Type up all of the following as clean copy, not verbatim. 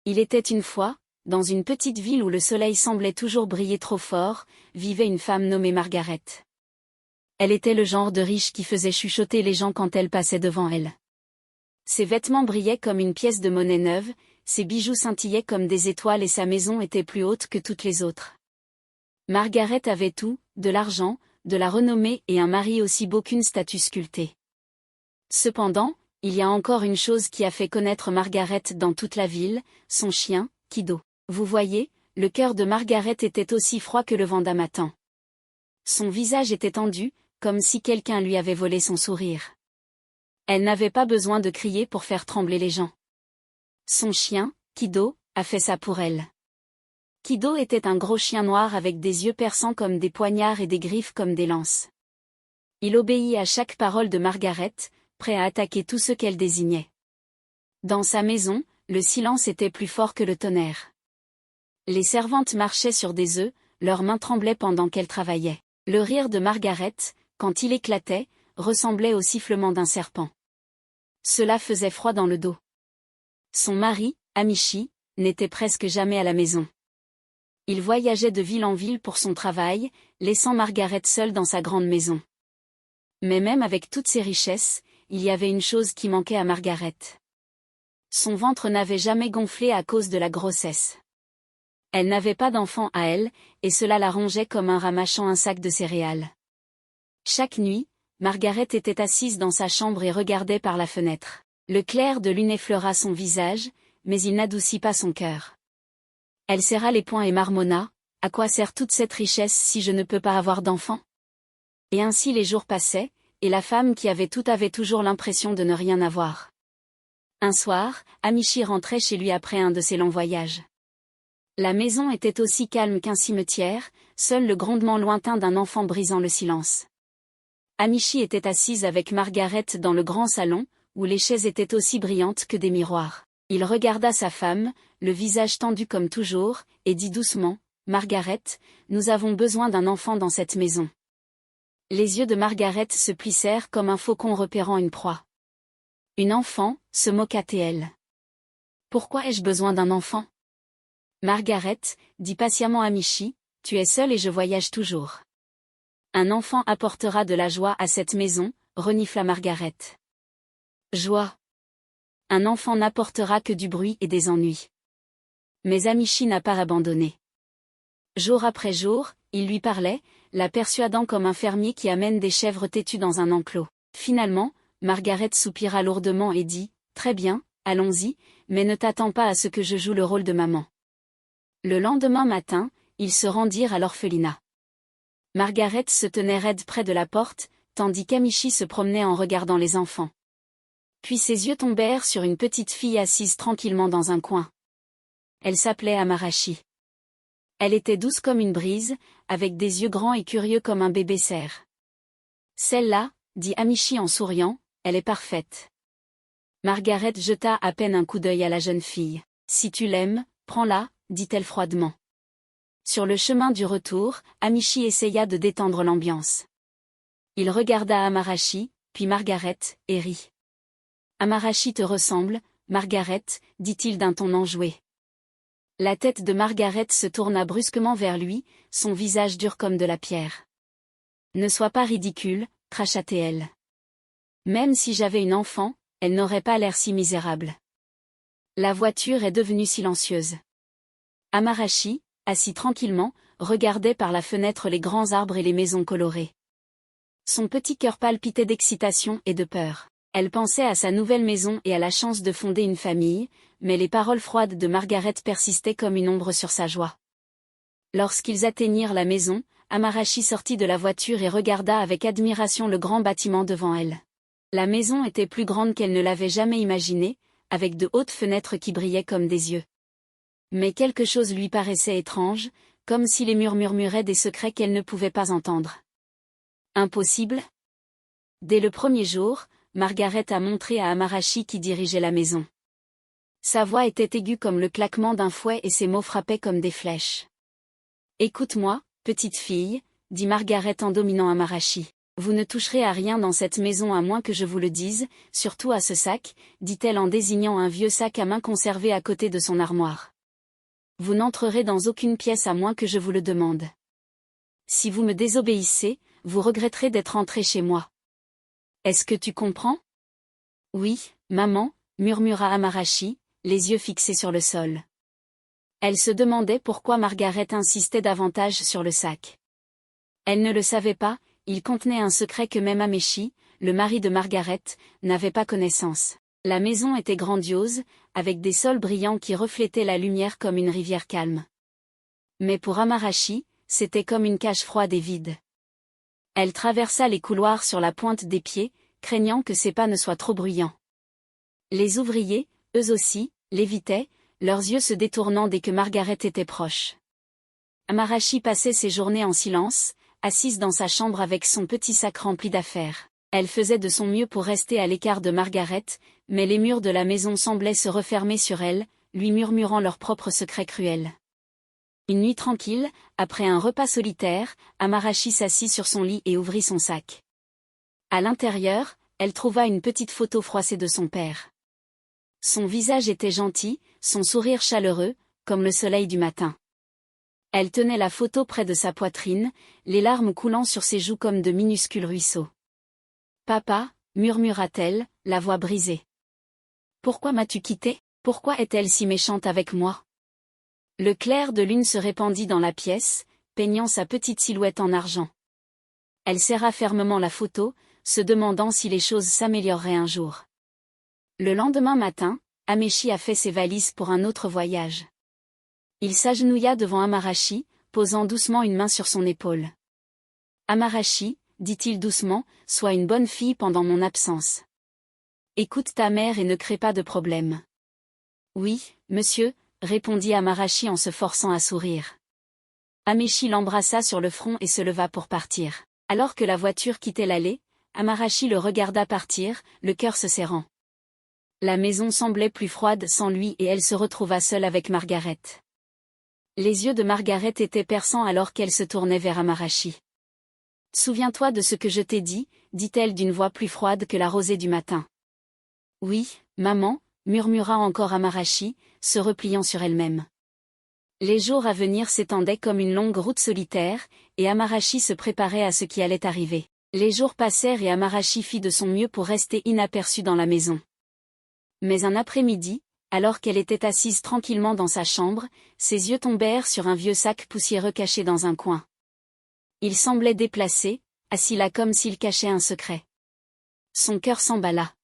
Il était une fois, dans une petite ville où le soleil semblait toujours briller trop fort, vivait une femme nommée Margaret. Elle était le genre de riche qui faisait chuchoter les gens quand elle passait devant elle. Ses vêtements brillaient comme une pièce de monnaie neuve, ses bijoux scintillaient comme des étoiles et sa maison était plus haute que toutes les autres. Margaret avait tout, de l'argent, de la renommée et un mari aussi beau qu'une statue sculptée. Cependant, il y a encore une chose qui a fait connaître Margaret dans toute la ville, son chien, Kido. Vous voyez, le cœur de Margaret était aussi froid que le vent d'Hamatan. Son visage était tendu, comme si quelqu'un lui avait volé son sourire. Elle n'avait pas besoin de crier pour faire trembler les gens. Son chien, Kido, a fait ça pour elle. Kido était un gros chien noir avec des yeux perçants comme des poignards et des griffes comme des lances. Il obéit à chaque parole de Margaret, prêt à attaquer tout ce qu'elle désignait. Dans sa maison, le silence était plus fort que le tonnerre. Les servantes marchaient sur des œufs, leurs mains tremblaient pendant qu'elles travaillaient. Le rire de Margaret, quand il éclatait, ressemblait au sifflement d'un serpent. Cela faisait froid dans le dos. Son mari, Amishi, n'était presque jamais à la maison. Il voyageait de ville en ville pour son travail, laissant Margaret seule dans sa grande maison. Mais même avec toutes ses richesses, il y avait une chose qui manquait à Margaret. Son ventre n'avait jamais gonflé à cause de la grossesse. Elle n'avait pas d'enfant à elle, et cela la rongeait comme un rat mâchant un sac de céréales. Chaque nuit, Margaret était assise dans sa chambre et regardait par la fenêtre. Le clair de lune effleura son visage, mais il n'adoucit pas son cœur. Elle serra les poings et marmonna, « À quoi sert toute cette richesse si je ne peux pas avoir d'enfant ?» Et ainsi les jours passaient, et la femme qui avait tout avait toujours l'impression de ne rien avoir. Un soir, Amishi rentrait chez lui après un de ses longs voyages. La maison était aussi calme qu'un cimetière, seul le grondement lointain d'un enfant brisant le silence. Amishi était assise avec Margaret dans le grand salon, où les chaises étaient aussi brillantes que des miroirs. Il regarda sa femme, le visage tendu comme toujours, et dit doucement, « Margaret, nous avons besoin d'un enfant dans cette maison. » Les yeux de Margaret se plissèrent comme un faucon repérant une proie. « Une enfant » se moqua-t-elle. « Pourquoi ai-je besoin d'un enfant ?» Margaret, dit patiemment Amishi, « Tu es seule et je voyage toujours. » Un enfant apportera de la joie à cette maison, renifla Margaret. Joie. Un enfant n'apportera que du bruit et des ennuis. Mais Amishi n'a pas abandonné. Jour après jour, il lui parlait, la persuadant comme un fermier qui amène des chèvres têtues dans un enclos. Finalement, Margaret soupira lourdement et dit, « Très bien, allons-y, mais ne t'attends pas à ce que je joue le rôle de maman. » Le lendemain matin, ils se rendirent à l'orphelinat. Margaret se tenait raide près de la porte, tandis qu'Amishi se promenait en regardant les enfants. Puis ses yeux tombèrent sur une petite fille assise tranquillement dans un coin. Elle s'appelait Amarashi. Elle était douce comme une brise, avec des yeux grands et curieux comme un bébé cerf. « Celle-là, » dit Amishi en souriant, « elle est parfaite. » Margaret jeta à peine un coup d'œil à la jeune fille. « Si tu l'aimes, prends-la, » dit-elle froidement. Sur le chemin du retour, Amishi essaya de détendre l'ambiance. Il regarda Amarashi, puis Margaret, et rit. « Amarashi te ressemble, Margaret, » dit-il d'un ton enjoué. La tête de Margaret se tourna brusquement vers lui, son visage dur comme de la pierre. « Ne sois pas ridicule, » cracha-t-elle. « Même si j'avais une enfant, elle n'aurait pas l'air si misérable. » La voiture est devenue silencieuse. Amarashi, assis tranquillement, regardait par la fenêtre les grands arbres et les maisons colorées. Son petit cœur palpitait d'excitation et de peur. Elle pensait à sa nouvelle maison et à la chance de fonder une famille, mais les paroles froides de Margaret persistaient comme une ombre sur sa joie. Lorsqu'ils atteignirent la maison, Amarashi sortit de la voiture et regarda avec admiration le grand bâtiment devant elle. La maison était plus grande qu'elle ne l'avait jamais imaginée, avec de hautes fenêtres qui brillaient comme des yeux. Mais quelque chose lui paraissait étrange, comme si les murs murmuraient des secrets qu'elle ne pouvait pas entendre. Impossible ? Dès le premier jour, Margaret a montré à Amarashi qui dirigeait la maison. Sa voix était aiguë comme le claquement d'un fouet et ses mots frappaient comme des flèches. « Écoute-moi, petite fille, » dit Margaret en dominant Amarashi. Vous ne toucherez à rien dans cette maison à moins que je vous le dise, surtout à ce sac, dit-elle en désignant un vieux sac à main conservé à côté de son armoire. Vous n'entrerez dans aucune pièce à moins que je vous le demande. Si vous me désobéissez, vous regretterez d'être entré chez moi. Est-ce que tu comprends? Oui, maman, murmura Amarachi, les yeux fixés sur le sol. Elle se demandait pourquoi Margaret insistait davantage sur le sac. Elle ne le savait pas, il contenait un secret que même Amechi, le mari de Margaret, n'avait pas connaissance. La maison était grandiose, avec des sols brillants qui reflétaient la lumière comme une rivière calme. Mais pour Amarachi, c'était comme une cage froide et vide. Elle traversa les couloirs sur la pointe des pieds, craignant que ses pas ne soient trop bruyants. Les ouvriers, eux aussi, l'évitaient, leurs yeux se détournant dès que Margaret était proche. Amarachi passait ses journées en silence, assise dans sa chambre avec son petit sac rempli d'affaires. Elle faisait de son mieux pour rester à l'écart de Margaret, mais les murs de la maison semblaient se refermer sur elle, lui murmurant leurs propres secrets cruels. Une nuit tranquille, après un repas solitaire, Amarachi s'assit sur son lit et ouvrit son sac. À l'intérieur, elle trouva une petite photo froissée de son père. Son visage était gentil, son sourire chaleureux, comme le soleil du matin. Elle tenait la photo près de sa poitrine, les larmes coulant sur ses joues comme de minuscules ruisseaux. « Papa » murmura-t-elle, la voix brisée. « Pourquoi m'as-tu quittée? Pourquoi est-elle si méchante avec moi ?» Le clair de lune se répandit dans la pièce, peignant sa petite silhouette en argent. Elle serra fermement la photo, se demandant si les choses s'amélioreraient un jour. Le lendemain matin, Amechi a fait ses valises pour un autre voyage. Il s'agenouilla devant Amarachi, posant doucement une main sur son épaule. « Amarachi, dit-il doucement, sois une bonne fille pendant mon absence. Écoute ta mère et ne crée pas de problème. »« Oui, monsieur, » répondit Amarachi en se forçant à sourire. Amechi l'embrassa sur le front et se leva pour partir. Alors que la voiture quittait l'allée, Amarachi le regarda partir, le cœur se serrant. La maison semblait plus froide sans lui et elle se retrouva seule avec Margaret. Les yeux de Margaret étaient perçants alors qu'elle se tournait vers Amarachi. « Souviens-toi de ce que je t'ai dit, » dit-elle d'une voix plus froide que la rosée du matin. « Oui, maman, » murmura encore Amarachi, se repliant sur elle-même. Les jours à venir s'étendaient comme une longue route solitaire, et Amarachi se préparait à ce qui allait arriver. Les jours passèrent et Amarachi fit de son mieux pour rester inaperçue dans la maison. Mais un après-midi, alors qu'elle était assise tranquillement dans sa chambre, ses yeux tombèrent sur un vieux sac poussiéreux caché dans un coin. Il semblait déplacé, assis là comme s'il cachait un secret. Son cœur s'emballa.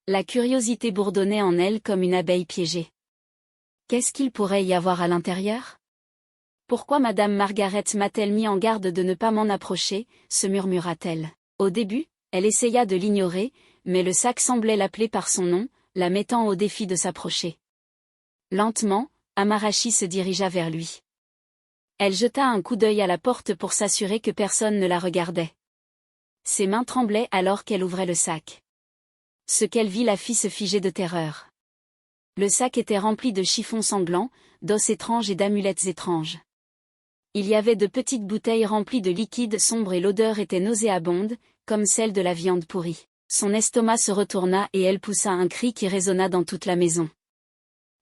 La curiosité bourdonnait en elle comme une abeille piégée. Qu'est-ce qu'il pourrait y avoir à l'intérieur? Pourquoi Madame Margaret m'a-t-elle mis en garde de ne pas m'en approcher, se murmura-t-elle. Au début, elle essaya de l'ignorer, mais le sac semblait l'appeler par son nom, la mettant au défi de s'approcher. Lentement, Amarachi se dirigea vers lui. Elle jeta un coup d'œil à la porte pour s'assurer que personne ne la regardait. Ses mains tremblaient alors qu'elle ouvrait le sac. Ce qu'elle vit la fit se figer de terreur. Le sac était rempli de chiffons sanglants, d'os étranges et d'amulettes étranges. Il y avait de petites bouteilles remplies de liquide sombre et l'odeur était nauséabonde, comme celle de la viande pourrie. Son estomac se retourna et elle poussa un cri qui résonna dans toute la maison.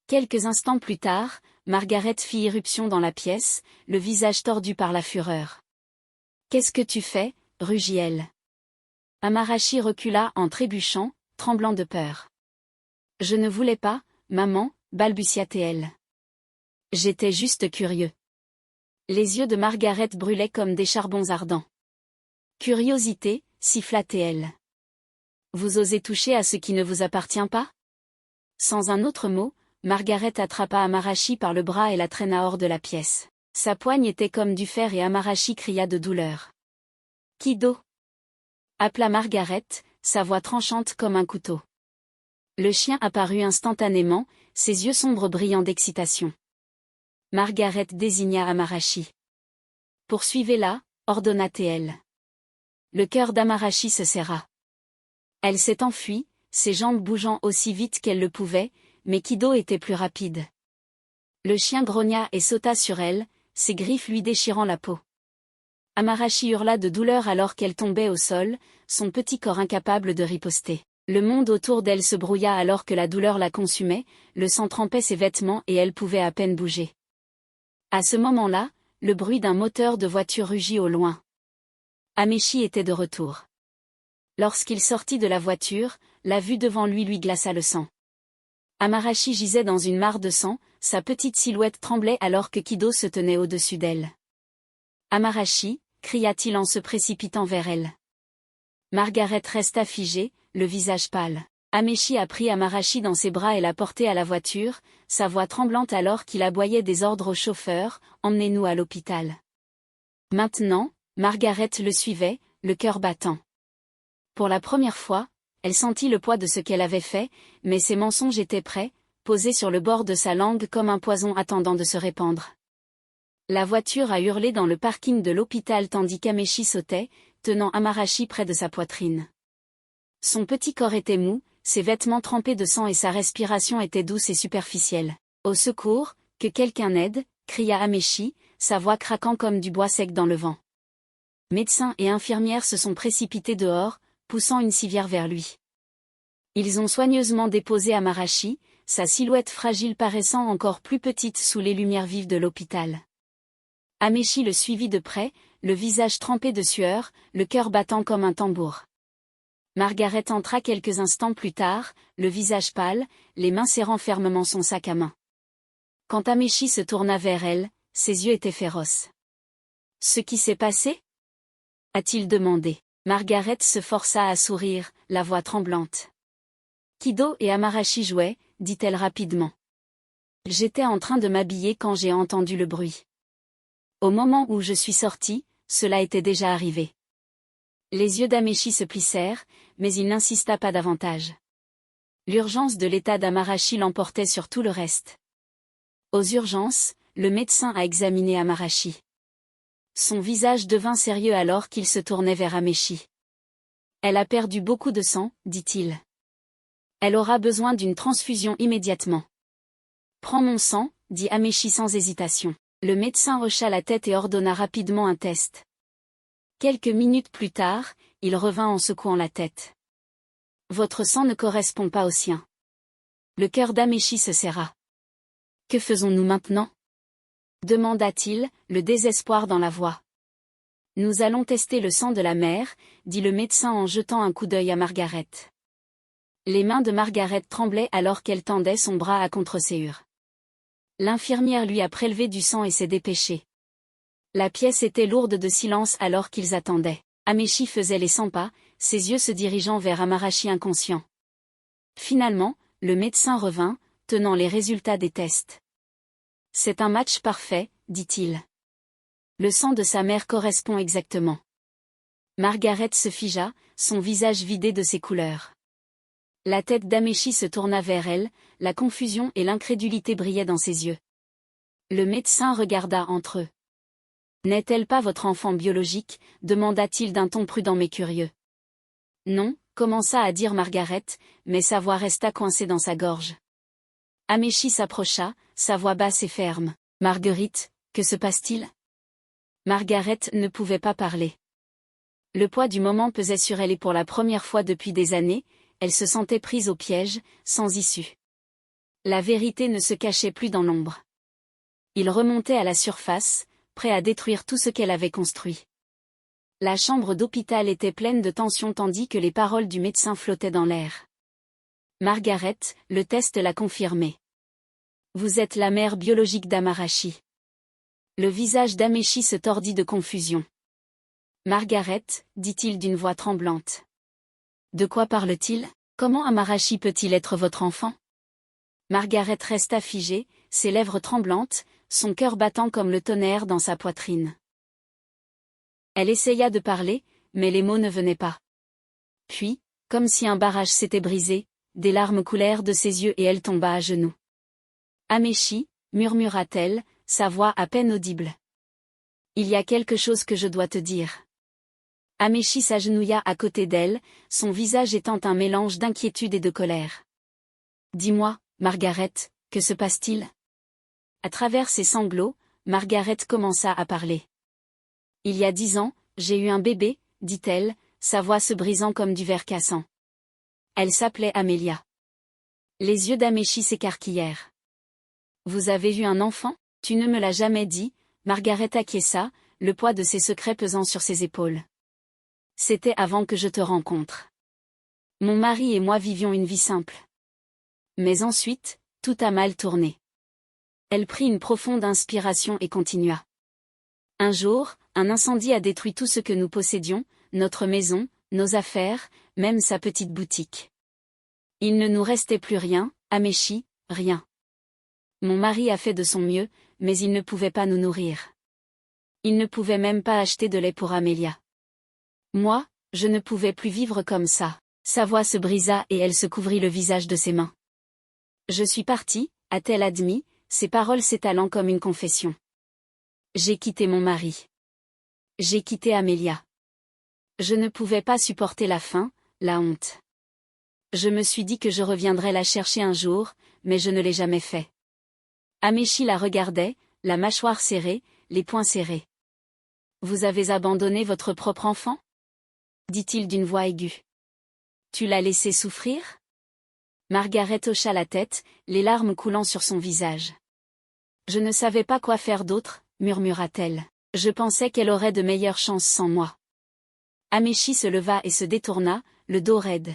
Quelques instants plus tard, Margaret fit irruption dans la pièce, le visage tordu par la fureur. « Qu'est-ce que tu fais » rugit-elle. Amarachi recula en trébuchant, tremblant de peur. « Je ne voulais pas, maman, » balbutia-t-elle. « J'étais juste curieux. » Les yeux de Margaret brûlaient comme des charbons ardents. « Curiosité, » siffla-t-elle. « Vous osez toucher à ce qui ne vous appartient pas ?» Sans un autre mot, Margaret attrapa Amarachi par le bras et la traîna hors de la pièce. Sa poigne était comme du fer et Amarachi cria de douleur. « Kido » appela Margaret, sa voix tranchante comme un couteau. Le chien apparut instantanément, ses yeux sombres brillant d'excitation. Margaret désigna Amarachi. « Poursuivez-la » ordonna-t-elle. Le cœur d'Amarachi se serra. Elle s'est enfuie, ses jambes bougeant aussi vite qu'elle le pouvait, mais Kido était plus rapide. Le chien grogna et sauta sur elle, ses griffes lui déchirant la peau. Amarachi hurla de douleur alors qu'elle tombait au sol, son petit corps incapable de riposter. Le monde autour d'elle se brouilla alors que la douleur la consumait, le sang trempait ses vêtements et elle pouvait à peine bouger. À ce moment-là, le bruit d'un moteur de voiture rugit au loin. Amechi était de retour. Lorsqu'il sortit de la voiture, la vue devant lui glaça le sang. Amarachi gisait dans une mare de sang, sa petite silhouette tremblait alors que Kido se tenait au-dessus d'elle. « Amarachi » cria-t-il en se précipitant vers elle. Margaret resta figée, le visage pâle. Amechi a pris Amarachi dans ses bras et l'a porté à la voiture, sa voix tremblante alors qu'il aboyait des ordres au chauffeur, « Emmenez-nous à l'hôpital. » Maintenant, Margaret le suivait, le cœur battant. Pour la première fois, elle sentit le poids de ce qu'elle avait fait, mais ses mensonges étaient prêts, posés sur le bord de sa langue comme un poison attendant de se répandre. La voiture a hurlé dans le parking de l'hôpital tandis qu'Amechi sautait, tenant Amarachi près de sa poitrine. Son petit corps était mou, ses vêtements trempés de sang et sa respiration était douce et superficielle. « Au secours, que quelqu'un aide !» cria Amechi, sa voix craquant comme du bois sec dans le vent. Médecins et infirmières se sont précipités dehors, poussant une civière vers lui. Ils ont soigneusement déposé Amarachi, sa silhouette fragile paraissant encore plus petite sous les lumières vives de l'hôpital. Amechi le suivit de près, le visage trempé de sueur, le cœur battant comme un tambour. Margaret entra quelques instants plus tard, le visage pâle, les mains serrant fermement son sac à main. Quand Amechi se tourna vers elle, ses yeux étaient féroces. « Ce qui s'est passé ?» a-t-il demandé. Margaret se força à sourire, la voix tremblante. « Kido et Amarachi jouaient, » dit-elle rapidement. « J'étais en train de m'habiller quand j'ai entendu le bruit. Au moment où je suis sortie, cela était déjà arrivé. » Les yeux d'Amechi se plissèrent, mais il n'insista pas davantage. L'urgence de l'état d'Amarachi l'emportait sur tout le reste. Aux urgences, le médecin a examiné Amarachi. Son visage devint sérieux alors qu'il se tournait vers Amechi. « Elle a perdu beaucoup de sang, dit-il. Elle aura besoin d'une transfusion immédiatement. »« Prends mon sang, » dit Amechi sans hésitation. Le médecin hocha la tête et ordonna rapidement un test. Quelques minutes plus tard, il revint en secouant la tête. « Votre sang ne correspond pas au sien. » Le cœur d'Amechi se serra. « Que faisons-nous maintenant ?» demanda-t-il, le désespoir dans la voix. « Nous allons tester le sang de la mère, » dit le médecin en jetant un coup d'œil à Margaret. Les mains de Margaret tremblaient alors qu'elle tendait son bras à contre-séhure. L'infirmière lui a prélevé du sang et s'est dépêchée. La pièce était lourde de silence alors qu'ils attendaient. Amechi faisait les 100 pas, ses yeux se dirigeant vers Amarachi inconscient. Finalement, le médecin revint, tenant les résultats des tests. « C'est un match parfait, » dit-il. Le sang de sa mère correspond exactement. Margaret se figea, son visage vidé de ses couleurs. La tête d'Amechi se tourna vers elle, la confusion et l'incrédulité brillaient dans ses yeux. Le médecin regarda entre eux. « N'est-elle pas votre enfant biologique ?» demanda-t-il d'un ton prudent mais curieux. « Non », commença à dire Margaret, mais sa voix resta coincée dans sa gorge. Amechi s'approcha, sa voix basse et ferme. « Marguerite, que se passe-t-il ?» Margaret ne pouvait pas parler. Le poids du moment pesait sur elle et pour la première fois depuis des années, elle se sentait prise au piège, sans issue. La vérité ne se cachait plus dans l'ombre. Il remontait à la surface, prêt à détruire tout ce qu'elle avait construit. La chambre d'hôpital était pleine de tension tandis que les paroles du médecin flottaient dans l'air. « Margaret, le test l'a confirmé. Vous êtes la mère biologique d'Amarachi. » Le visage d'Amechi se tordit de confusion. « Margaret, » dit-il d'une voix tremblante. « De quoi parle-t-il ? Comment Amarachi peut-il être votre enfant ?» Margaret resta figée, ses lèvres tremblantes, son cœur battant comme le tonnerre dans sa poitrine. Elle essaya de parler, mais les mots ne venaient pas. Puis, comme si un barrage s'était brisé, des larmes coulèrent de ses yeux et elle tomba à genoux. « Amechi » murmura-t-elle, sa voix à peine audible. « Il y a quelque chose que je dois te dire. » Amechi s'agenouilla à côté d'elle, son visage étant un mélange d'inquiétude et de colère. « Dis-moi, Margaret, que se passe-t-il ?» À travers ses sanglots, Margaret commença à parler. Il y a 10 ans, j'ai eu un bébé, dit-elle, sa voix se brisant comme du verre cassant. Elle s'appelait Amelia. Les yeux d'Améchi s'écarquillèrent. Vous avez eu un enfant? Tu ne me l'as jamais dit, Margaret acquiesça, le poids de ses secrets pesant sur ses épaules. C'était avant que je te rencontre. Mon mari et moi vivions une vie simple. Mais ensuite, tout a mal tourné. Elle prit une profonde inspiration et continua. Un jour, un incendie a détruit tout ce que nous possédions, notre maison, nos affaires, même sa petite boutique. Il ne nous restait plus rien, Améchi, rien. Mon mari a fait de son mieux, mais il ne pouvait pas nous nourrir. Il ne pouvait même pas acheter de lait pour Amelia. Moi, je ne pouvais plus vivre comme ça. Sa voix se brisa et elle se couvrit le visage de ses mains. Je suis partie, a-t-elle admis, ses paroles s'étalant comme une confession. J'ai quitté mon mari. J'ai quitté Amelia. Je ne pouvais pas supporter la faim, la honte. Je me suis dit que je reviendrais la chercher un jour, mais je ne l'ai jamais fait. Améchi la regardait, la mâchoire serrée, les poings serrés. Vous avez abandonné votre propre enfant? Dit-il d'une voix aiguë. Tu l'as laissé souffrir? Margaret hocha la tête, les larmes coulant sur son visage. Je ne savais pas quoi faire d'autre, murmura-t-elle. Je pensais qu'elle aurait de meilleures chances sans moi. Améchi se leva et se détourna, le dos raide.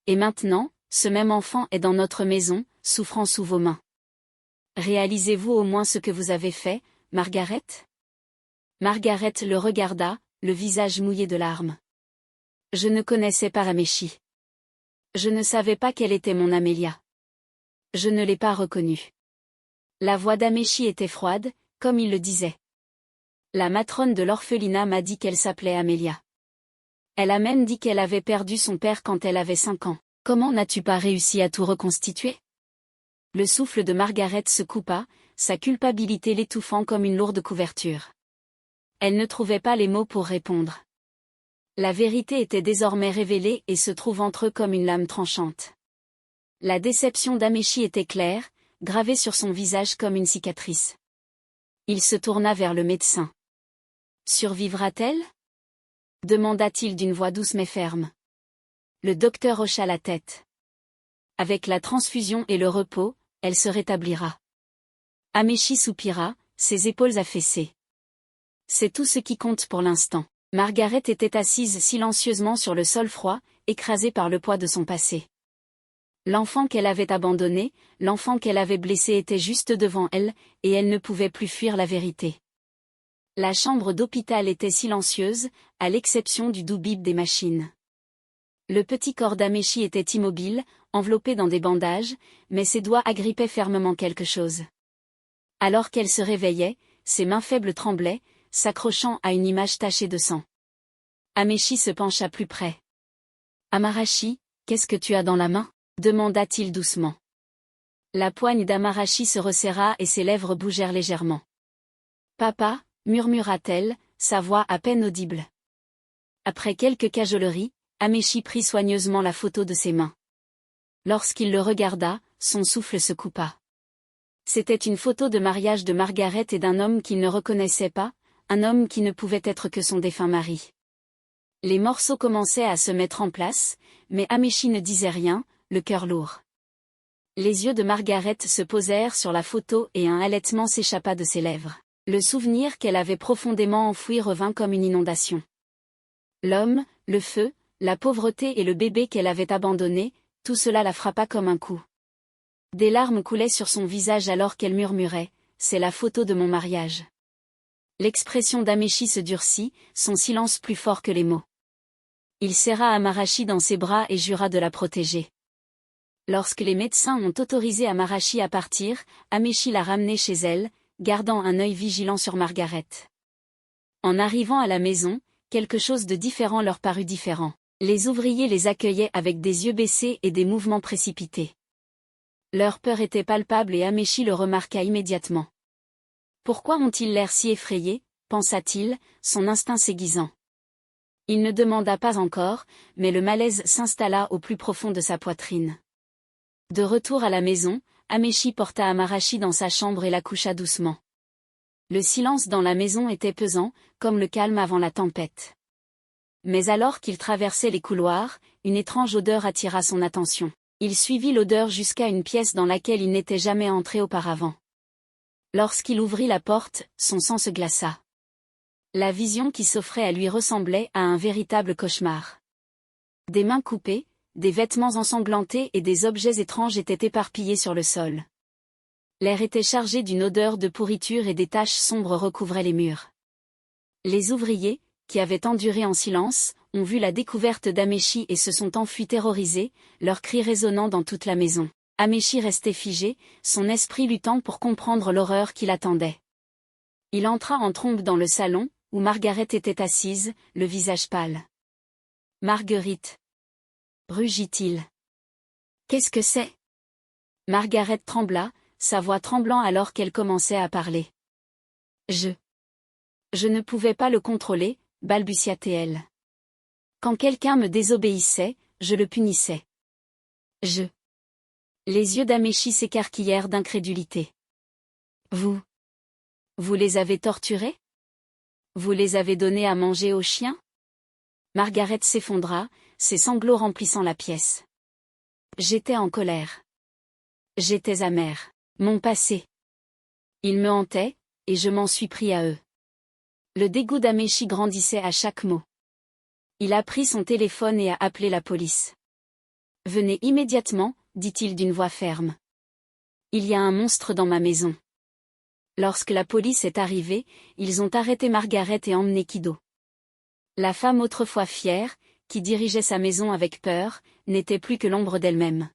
Et maintenant, ce même enfant est dans notre maison, souffrant sous vos mains. Réalisez-vous au moins ce que vous avez fait, Margaret? Margaret le regarda, le visage mouillé de larmes. Je ne connaissais pas Améchi. Je ne savais pas quelle était mon Amelia. Je ne l'ai pas reconnue. La voix d'Améchi était froide, comme il le disait. La matrone de l'orphelinat m'a dit qu'elle s'appelait Amelia. Elle a même dit qu'elle avait perdu son père quand elle avait 5 ans. Comment n'as-tu pas réussi à tout reconstituer? Le souffle de Margaret se coupa, sa culpabilité l'étouffant comme une lourde couverture. Elle ne trouvait pas les mots pour répondre. La vérité était désormais révélée et se trouve entre eux comme une lame tranchante. La déception d'Améchi était claire, gravée sur son visage comme une cicatrice. Il se tourna vers le médecin. Survivra-t-elle? Demanda-t-il d'une voix douce mais ferme. Le docteur hocha la tête. Avec la transfusion et le repos, elle se rétablira. Améchi soupira, ses épaules affaissées. C'est tout ce qui compte pour l'instant. Margaret était assise silencieusement sur le sol froid, écrasée par le poids de son passé. L'enfant qu'elle avait abandonné, l'enfant qu'elle avait blessé était juste devant elle, et elle ne pouvait plus fuir la vérité. La chambre d'hôpital était silencieuse, à l'exception du doux bip des machines. Le petit corps d'Améchi était immobile, enveloppé dans des bandages, mais ses doigts agrippaient fermement quelque chose. Alors qu'elle se réveillait, ses mains faibles tremblaient, s'accrochant à une image tachée de sang. Améchi se pencha plus près. « Amarachi, qu'est-ce que tu as dans la main ?» demanda-t-il doucement. La poigne d'Amarachi se resserra et ses lèvres bougèrent légèrement. « Papa » murmura-t-elle, sa voix à peine audible. Après quelques cajoleries, Améchi prit soigneusement la photo de ses mains. Lorsqu'il le regarda, son souffle se coupa. C'était une photo de mariage de Margaret et d'un homme qu'il ne reconnaissait pas, un homme qui ne pouvait être que son défunt mari. Les morceaux commençaient à se mettre en place, mais Améchi ne disait rien, le cœur lourd. Les yeux de Margaret se posèrent sur la photo et un halètement s'échappa de ses lèvres. Le souvenir qu'elle avait profondément enfoui revint comme une inondation. L'homme, le feu, la pauvreté et le bébé qu'elle avait abandonné, tout cela la frappa comme un coup. Des larmes coulaient sur son visage alors qu'elle murmurait « C'est la photo de mon mariage ». L'expression d'Améchi se durcit, son silence plus fort que les mots. Il serra Amarachi dans ses bras et jura de la protéger. Lorsque les médecins ont autorisé Amarachi à partir, Améchi l'a ramenée chez elle, gardant un œil vigilant sur Margaret. En arrivant à la maison, quelque chose de différent leur parut différent. Les ouvriers les accueillaient avec des yeux baissés et des mouvements précipités. Leur peur était palpable et Améchi le remarqua immédiatement. Pourquoi ont-ils l'air si effrayés, pensa-t-il, son instinct s'aiguisant. Il ne demanda pas encore, mais le malaise s'installa au plus profond de sa poitrine. De retour à la maison, Améchi porta Amarachi dans sa chambre et la coucha doucement. Le silence dans la maison était pesant, comme le calme avant la tempête. Mais alors qu'il traversait les couloirs, une étrange odeur attira son attention. Il suivit l'odeur jusqu'à une pièce dans laquelle il n'était jamais entré auparavant. Lorsqu'il ouvrit la porte, son sang se glaça. La vision qui s'offrait à lui ressemblait à un véritable cauchemar. Des mains coupées, des vêtements ensanglantés et des objets étranges étaient éparpillés sur le sol. L'air était chargé d'une odeur de pourriture et des taches sombres recouvraient les murs. Les ouvriers, qui avaient enduré en silence, ont vu la découverte d'Améchi et se sont enfuis terrorisés, leurs cris résonnant dans toute la maison. Améchi restait figé, son esprit luttant pour comprendre l'horreur qui l'attendait. Il entra en trombe dans le salon, où Margaret était assise, le visage pâle. « Marguerite !» rugit-il. « Qu'est-ce que c'est ?» Margaret trembla, sa voix tremblant alors qu'elle commençait à parler. « Je ne pouvais pas le contrôler, balbutia-t-elle. Quand quelqu'un me désobéissait, je le punissais. Les yeux d'Améchi s'écarquillèrent d'incrédulité. Vous les avez torturés? Vous les avez donnés à manger aux chiens? Margaret s'effondra, ses sanglots remplissant la pièce. J'étais en colère. J'étais amère. Mon passé. Il me hantait, et je m'en suis pris à eux. Le dégoût d'Améchi grandissait à chaque mot. Il a pris son téléphone et a appelé la police. « Venez immédiatement », dit-il d'une voix ferme. « Il y a un monstre dans ma maison. » Lorsque la police est arrivée, ils ont arrêté Margaret et emmené Kido. La femme autrefois fière, qui dirigeait sa maison avec peur, n'était plus que l'ombre d'elle-même.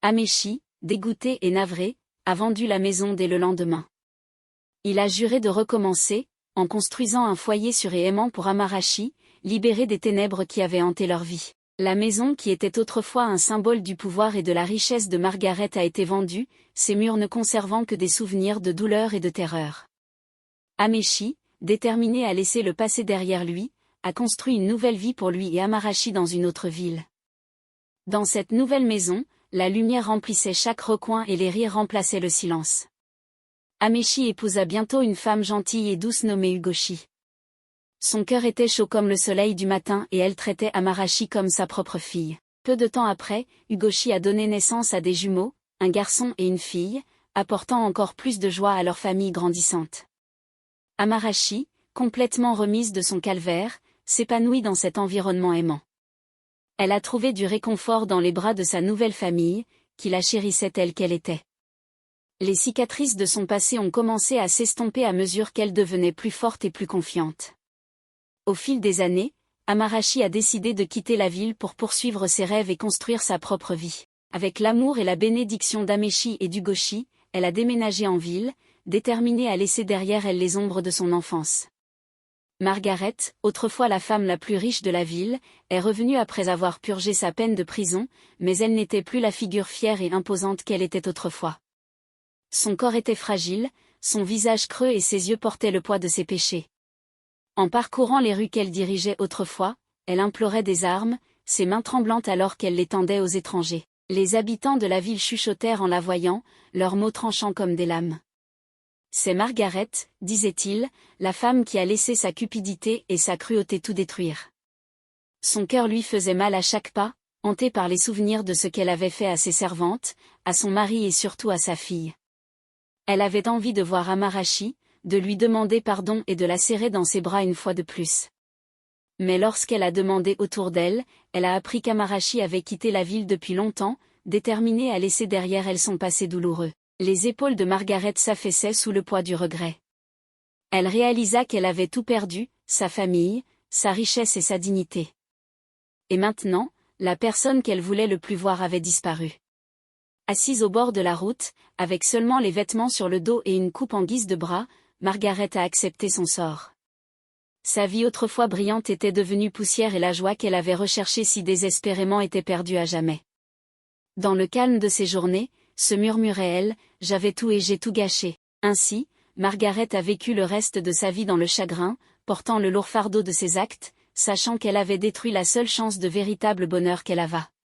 Améchi, dégoûté et navré, a vendu la maison dès le lendemain. Il a juré de recommencer, en construisant un foyer sûr et aimant pour Amarashi, libéré des ténèbres qui avaient hanté leur vie. La maison qui était autrefois un symbole du pouvoir et de la richesse de Margaret a été vendue, ses murs ne conservant que des souvenirs de douleur et de terreur. Améchi, déterminé à laisser le passé derrière lui, a construit une nouvelle vie pour lui et Amarashi dans une autre ville. Dans cette nouvelle maison, la lumière remplissait chaque recoin et les rires remplaçaient le silence. Améchi épousa bientôt une femme gentille et douce nommée Ugoshi. Son cœur était chaud comme le soleil du matin et elle traitait Amarashi comme sa propre fille. Peu de temps après, Ugoshi a donné naissance à des jumeaux, un garçon et une fille, apportant encore plus de joie à leur famille grandissante. Amarashi, complètement remise de son calvaire, s'épanouit dans cet environnement aimant. Elle a trouvé du réconfort dans les bras de sa nouvelle famille, qui la chérissait telle qu'elle était. Les cicatrices de son passé ont commencé à s'estomper à mesure qu'elle devenait plus forte et plus confiante. Au fil des années, Amarashi a décidé de quitter la ville pour poursuivre ses rêves et construire sa propre vie. Avec l'amour et la bénédiction d'Améchi et d'Ugoshi, elle a déménagé en ville, déterminée à laisser derrière elle les ombres de son enfance. Margaret, autrefois la femme la plus riche de la ville, est revenue après avoir purgé sa peine de prison, mais elle n'était plus la figure fière et imposante qu'elle était autrefois. Son corps était fragile, son visage creux et ses yeux portaient le poids de ses péchés. En parcourant les rues qu'elle dirigeait autrefois, elle implorait des armes, ses mains tremblantes alors qu'elle les tendait aux étrangers. Les habitants de la ville chuchotèrent en la voyant, leurs mots tranchants comme des lames. C'est Margaret, disait-il, la femme qui a laissé sa cupidité et sa cruauté tout détruire. Son cœur lui faisait mal à chaque pas, hanté par les souvenirs de ce qu'elle avait fait à ses servantes, à son mari et surtout à sa fille. Elle avait envie de voir Amarashi, de lui demander pardon et de la serrer dans ses bras une fois de plus. Mais lorsqu'elle a demandé autour d'elle, elle a appris qu'Amarashi avait quitté la ville depuis longtemps, déterminée à laisser derrière elle son passé douloureux. Les épaules de Margaret s'affaissaient sous le poids du regret. Elle réalisa qu'elle avait tout perdu, sa famille, sa richesse et sa dignité. Et maintenant, la personne qu'elle voulait le plus voir avait disparu. Assise au bord de la route, avec seulement les vêtements sur le dos et une coupe en guise de bras, Margaret a accepté son sort. Sa vie autrefois brillante était devenue poussière et la joie qu'elle avait recherchée si désespérément était perdue à jamais. Dans le calme de ses journées, se murmurait-elle, j'avais tout et j'ai tout gâché. Ainsi, Margaret a vécu le reste de sa vie dans le chagrin, portant le lourd fardeau de ses actes, sachant qu'elle avait détruit la seule chance de véritable bonheur qu'elle avait.